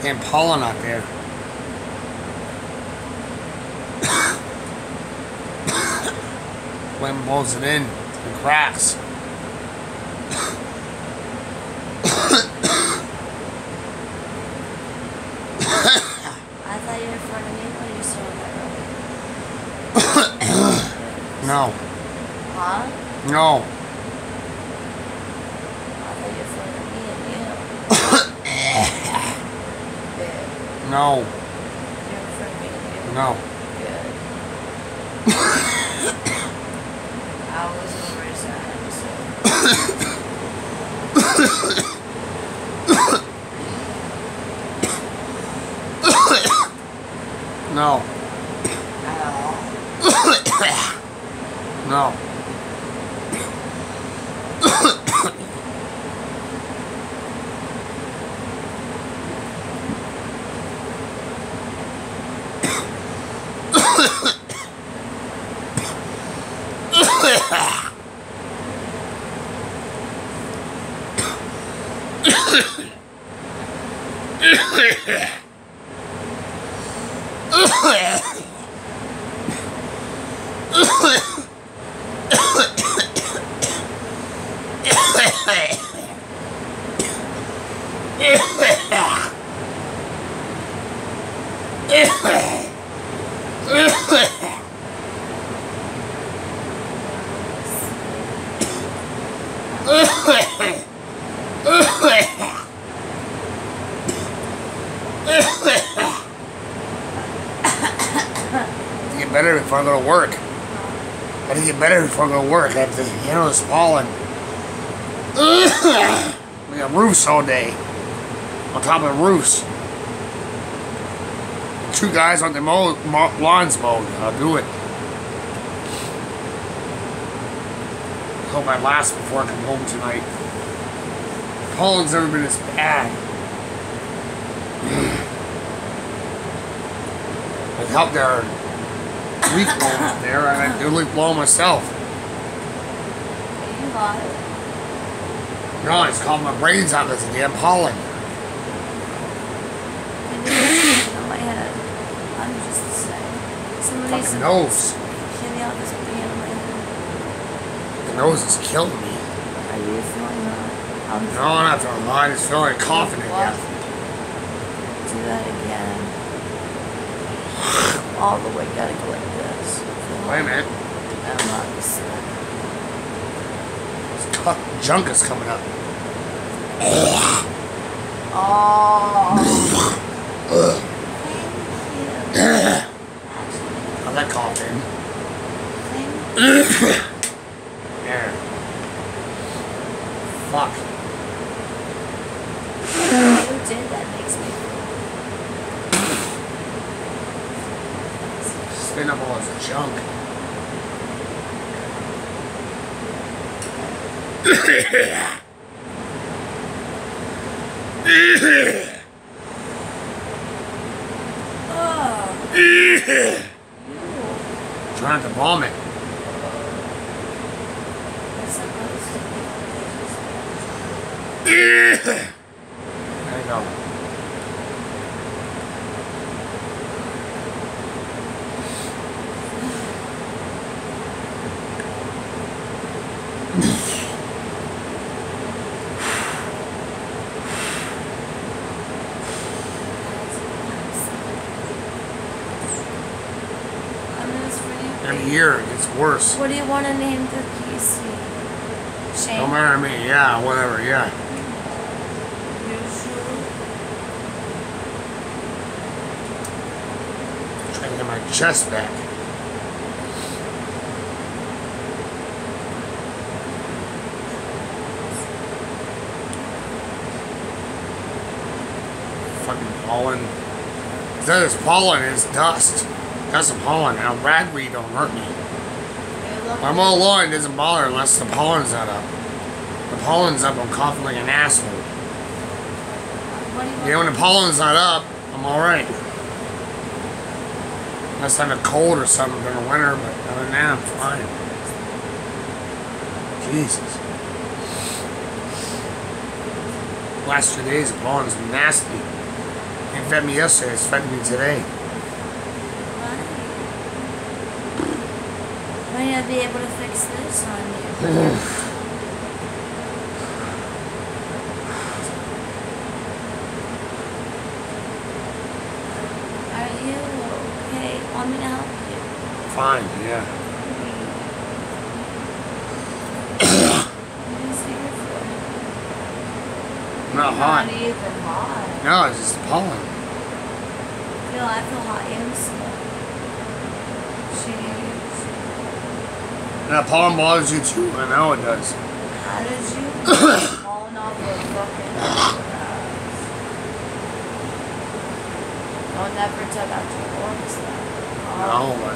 Damn pollen out there. Wind blows it in the cracks. I thought you were in front of me when you saw that earlier. No. Huh? No. I thought you were in front of me and you. No. You're in front of me and you. No. Good. I was over his No. No. Get better before I go to work. I gotta get better before I go to work. I have to handle this pollen. We got roofs all day. On top of the roofs. 2 guys on the lawns mowed. I'll do it. Hope I last before I come home tonight. Pollen's never been as bad. I helped their leaf blower up there, and I do leaf blower myself. You got it. No, it's called my brains out because of damn pollen. On my head. I'm just saying. Somebody's Fucking nose. Kitty out this pain on my head. The nose is killing me. Are you feeling that? I'm No, I'm not feeling mine. It's feeling like coughing again. Do that again. All the way, gotta go like this. Wait a minute. I'm not just This junk is coming up. Oh. Thank you. How's that coughing? Thank There. Fuck. you. Who did that makes me Spin up all this junk. Trying to vomit. There you go. Every year it gets worse. What do you want to name the PC? Shane? Don't matter to me. Yeah, whatever. Yeah. Trying to get my chest back. Fucking pollen. Instead of pollen, it's dust. Dust and pollen. Now ragweed don't hurt me. I'm all lawn, it doesn't bother unless the pollen's not up. The pollen's up, I'm coughing like an asshole. What do you want? You know, when the pollen's not up, I'm alright. Unless I'm a cold or something during the winter, but other than that, I'm fine. Jesus. Last 2 days, the pollen's nasty. It fed me yesterday, it's fed me today. Might not be able to fix this on you. Are you okay? Want me to help you? Fine, yeah. Let me see your foot. I'm not hot. Not even hot. No, it's just the pollen. I feel hot and small. Jeez. And that pollen bothers you too? I know it does. How did you falling off a fucking grass? Don't never tell about your orcs though. No, but